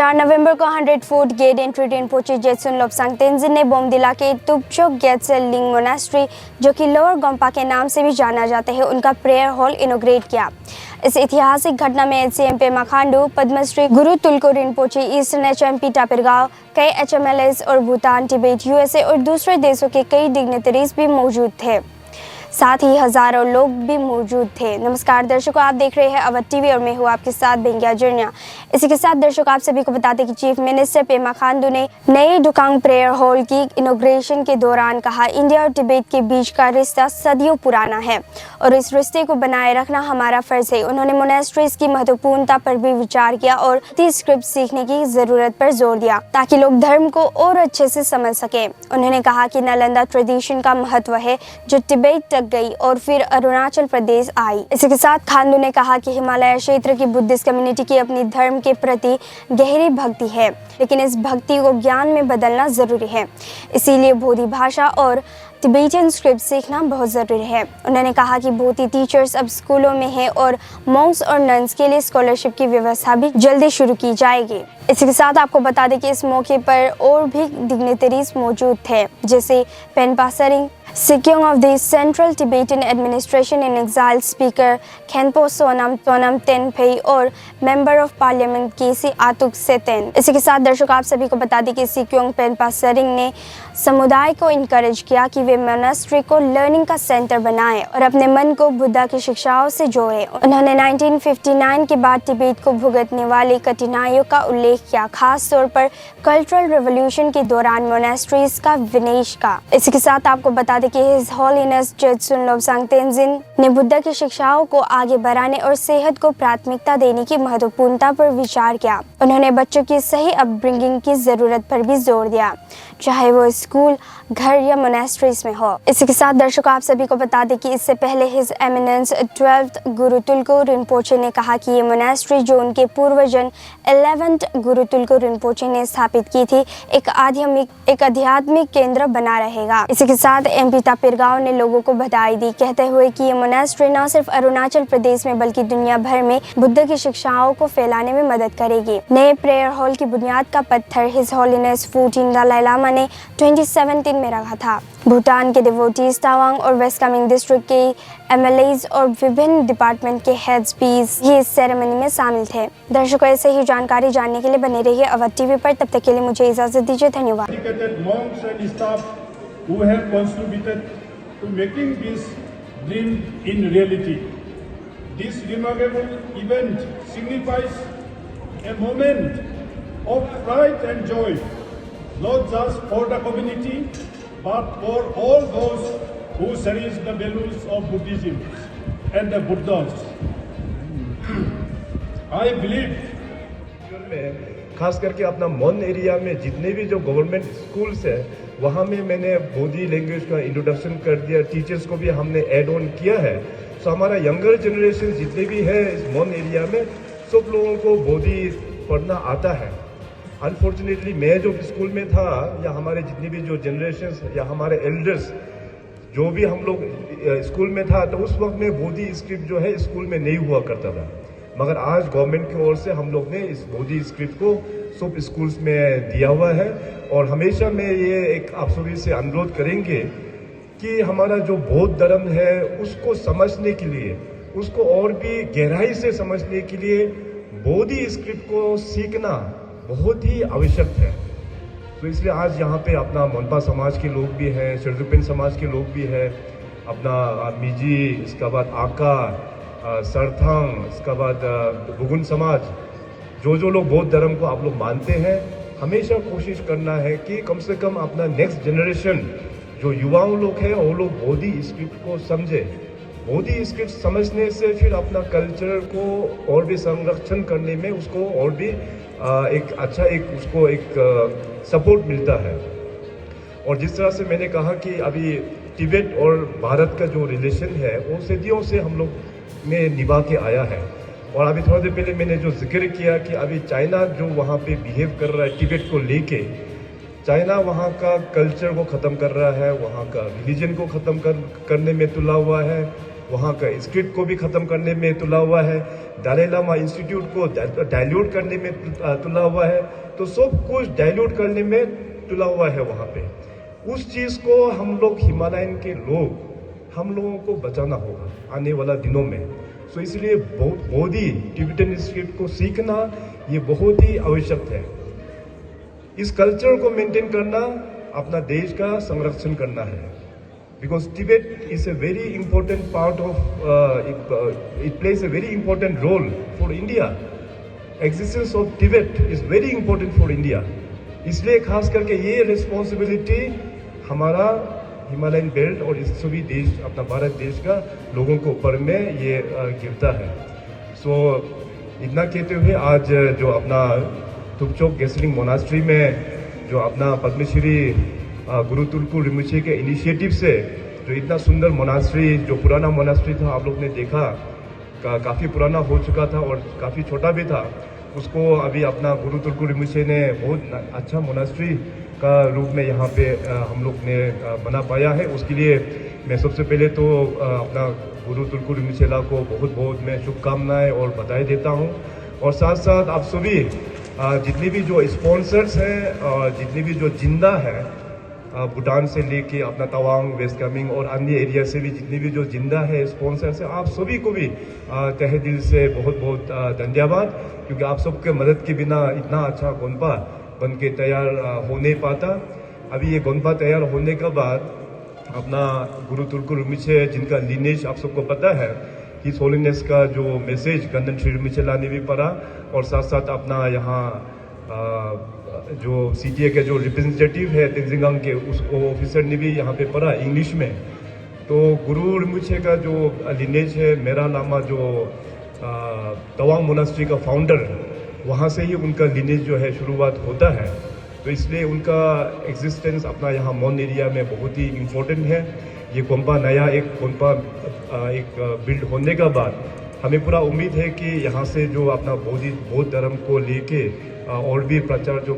4 नवंबर को 100 foot gate entry Rinpoche Jetsun Lobsang Tenzin ने बोमडिला के तुपचोक गेत्से लिंग मोनास्ट्री, जो कि लोअर गोम्पा के नाम से भी जाना जाता है, उनका प्रेयर हॉल इनोग्रेट किया। इस ऐतिहासिक घटना में एचसीएम पेमा खांडू, पद्मश्री गुरु तुल्को रिनपोचे, ईस्टर्न एचएमपी टापिरगांव, कई एचएमएलएस और भूटान, तिब्बत, यूएसए और दूसरे देशों के कई डिग्नेटरीज भी मौजूद थे। साथ ही हजारों लोग भी मौजूद थे। नमस्कार दर्शकों, आप देख रहे हैं अवध टीवी और मैं हूँ आपके साथ बेंगिया जर्निया। इसी के साथ दर्शकों, आप सभी को बता दें कि चीफ मिनिस्टर पेमा खांडू ने नए डुकांग प्रेयर हॉल की इनॉग्रेशन के दौरान कहा, इंडिया और तिब्बत के बीच का रिश्ता सदियों पुराना है और इस रिश्ते को बनाए रखना हमारा फर्ज है। उन्होंने मोनेस्ट्रीज की महत्वपूर्णता पर भी विचार किया और स्क्रिप्ट सीखने की जरूरत पर जोर दिया ताकि लोग धर्म को और अच्छे से समझ सके। उन्होंने कहा कि नालंदा ट्रेडिशन का महत्व है जो तिब्बत गई और फिर अरुणाचल प्रदेश आई। इसी के साथ खांडू ने कहा कि हिमालय क्षेत्र की बुद्धिस्ट कम्युनिटी की अपनी धर्म के प्रति गहरी भक्ति है, लेकिन इस भक्ति को ज्ञान में बदलना जरूरी है। इसीलिए बोधी भाषा और तिब्बतियन स्क्रिप्ट सीखना बहुत ज़रूरी है। उन्होंने कहा कि बोधी टीचर्स अब स्कूलों में हैं और मॉन्क्स और नन्स के लिए स्कॉलरशिप की व्यवस्था भी जल्दी शुरू की जाएगी। इसी के साथ आपको बता दें कि इस मौके पर और भी डिग्नेटरीज मौजूद थे, जैसे Penpa Tsering, Sikyong of the Central Tibetan Administration in exile speaker Khenpo Sonam Tenphel और member of parliament Kesi Atuk Tseten. इसी के साथ दर्शकों, आप सभी को बता दें कि सिक्योंग पेनपा सरिंग ने समुदाय को इनकरेज किया कि वे मोनास्ट्री को लर्निंग का सेंटर बनाएं और अपने मन को बुद्धा की शिक्षाओं से जोड़ें। उन्होंने 1959 के बाद तिब्बत को भुगतने वाली कठिनाइयों का उल्लेख किया, खास तौर पर कल्चरल रिवॉल्यूशन के दौरान मोनास्ट्रीज का विनाश का। इसी के साथ आपको बता दें कि हिज होलीनेस जेत्सुन लोब्सांग तेंजिन ने बुद्धा की शिक्षाओं को आगे बढ़ाने और सेहत को प्राथमिकता देने की महत्वपूर्णता पर विचार किया। उन्होंने बच्चों की सही अपब्रिंगिंग की जरूरत पर भी जोर दिया, चाहे वो स्कूल, घर या मोनेस्ट्रीज में हो। इसी के साथ दर्शकों, आप सभी को बता दें कि इससे पहले हिज एमिनेंस 12th गुरु तुल्को रिनपोचे ने कहा कि ये मोनेस्ट्री जो उनके पूर्वजन 11th गुरु तुल्को रिनपोचे ने स्थापित की थी, एक आध्यात्मिक केंद्र बना रहेगा। इसी के साथ एमपी टापिरगांव ने लोगों को बधाई दी, कहते हुए कि ये मोनेस्ट्री न सिर्फ अरुणाचल प्रदेश में बल्कि दुनिया भर में बुद्ध की शिक्षाओं को फैलाने में मदद करेगी। नए प्रेयर हॉल की बुनियाद का पत्थर हिज होलीनेस 14 दलाई लामा ने 2017 में रखा था। भूटान के डिवोटीज, तवांग और वेस्ट कामेंग डिस्ट्रिक्ट के एमएलएज और विभिन्न डिपार्टमेंट के हेड्स भी इस सेरेमनी में शामिल थे। दर्शकों, ऐसे ही जानकारी जानने के लिए बने रहिए अवध टीवी पर। तब तक के लिए मुझे इजाजत दीजिए। धन्यवाद। Who have contributed to making this dream in reality. This remarkable event signifies a moment of pride and joy, not just for the community, but for all those who cherish the values of Buddhism and the Buddhas. I believe खास करके अपना मोन area में जितने भी जो government schools है, वहाँ में मैंने बोधी लैंग्वेज का इंट्रोडक्शन कर दिया, टीचर्स को भी हमने ऐड ऑन किया है। सो हमारा यंगर जनरेशन जितने भी है इस मोन एरिया में, सब लोगों को बोधी पढ़ना आता है। अनफॉर्चुनेटली मैं जो स्कूल में था, या हमारे जितने भी जो जनरेशन या हमारे एल्डर्स जो भी हम लोग स्कूल में था, तो उस वक्त में बोधी स्क्रिप्ट जो है स्कूल में नहीं हुआ करता था। मगर आज गवर्नमेंट की ओर से हम लोग ने इस बोधी स्क्रिप्ट को सब स्कूल्स में दिया हुआ है और हमेशा में ये एक आप सभी से अनुरोध करेंगे कि हमारा जो बौद्ध धर्म है उसको समझने के लिए, उसको और भी गहराई से समझने के लिए बोधी स्क्रिप्ट को सीखना बहुत ही आवश्यक है। तो इसलिए आज यहाँ पे अपना मोनपा समाज के लोग भी हैं, शेरजुपेन समाज के लोग भी हैं, अपना मिजी, इसके बाद आका, सरथांग, इसके बाद बुगुन समाज, जो लोग बौद्ध धर्म को आप लोग मानते हैं, हमेशा कोशिश करना है कि कम से कम अपना नेक्स्ट जनरेशन जो युवाओं लोग हैं वो लोग बोधी स्क्रिप्ट को समझे। बोधी स्क्रिप्ट समझने से फिर अपना कल्चर को और भी संरक्षण करने में उसको और भी एक अच्छा उसको एक सपोर्ट मिलता है। और जिस तरह से मैंने कहा कि अभी तिब्बत और भारत का जो रिलेशन है वो सदियों से हम लोग ने निभा के आया है। और अभी थोड़ी देर पहले मैंने जो जिक्र किया कि अभी चाइना जो वहाँ पे बिहेव कर रहा है तिब्बत को लेके, चाइना वहाँ का कल्चर को ख़त्म कर रहा है, वहाँ का रिलीजन को ख़त्म करने में तुला हुआ है। वहाँ का स्क्रिप्ट को भी ख़त्म करने में तुला हुआ है, दलाई लामा इंस्टीट्यूट को डाइल्यूट करने में तुला हुआ है, तो सब कुछ डाइल्यूट करने में तुला हुआ है वहाँ पे। उस चीज़ को हम लोग हिमालयन के लोग हम लोगों को बचाना होगा आने वाला दिनों में। सो इसलिए बोधी टिबेटन स्क्रिप्ट को सीखना ये बहुत ही आवश्यक है। इस कल्चर को मेंटेन करना अपना देश का संरक्षण करना है। Because Tibet is a very important part of, it plays a very important role for India. Existence of Tibet is very important for India. इसलिए खास करके ये रिस्पॉन्सिबिलिटी हमारा हिमालयन बेल्ट और इस सभी देश अपना भारत देश का लोगों के ऊपर में ये गिरता है। सो इतना कहते हुए आज जो अपना तुपचोक गेसलिंग मोनास्ट्री में जो अपना पद्मश्री गुरु तुलकु रिमुचे के इनिशिएटिव से जो इतना सुंदर मोनास्ट्री, जो पुराना मोनास्ट्री था आप लोग ने देखा, काफ़ी पुराना हो चुका था और काफ़ी छोटा भी था, उसको अभी अपना गुरु तुलकु रिमुचे ने बहुत अच्छा मोनास्ट्री का रूप में यहाँ पे हम लोग ने बना पाया है। उसके लिए मैं सबसे पहले तो अपना गुरु तुलकु रिमुचेला को बहुत बहुत मैं शुभकामनाएं और बधाई देता हूँ। और साथ साथ आप सभी जितने भी जो स्पॉन्सर्स हैं और जितने भी जो जिंदा है भूटान से लेके अपना तवांग, वेस्ट कामेंग और अन्य एरिया से भी जितने भी जो जिंदा है स्पॉन्सर्स हैं, आप सभी को भी तहे दिल से बहुत बहुत धन्यवाद, क्योंकि आप सबके मदद के बिना इतना अच्छा गोंपा बन के तैयार हो नहीं पाता। अभी ये गोंपा तैयार होने के बाद अपना गुरु तुलकु रिमुचे जिनका लिनेज आप सबको पता है कि होलीनेस का जो मैसेज गंदन श्री रिमुचेला ने भी पढ़ा, और साथ साथ अपना यहाँ जो CTA के जो रिप्रेजेंटेटिव है तेंजिंगांग के उस ऑफिसर ने भी यहाँ पे पढ़ा इंग्लिश में। तो गुरु रिमुचे का जो लिनेज है, मेरा लामा जो तवांग मोनास्ट्री का फाउंडर, वहाँ से ही उनका लिनेज जो है शुरुआत होता है। तो इसलिए उनका एग्जिस्टेंस अपना यहाँ मोन एरिया में बहुत ही इम्पोर्टेंट है। ये गोंपा नया एक गोंपा एक बिल्ड होने के बाद हमें पूरा उम्मीद है कि यहाँ से जो अपना बौद्ध धर्म को लेके और भी प्रचार जो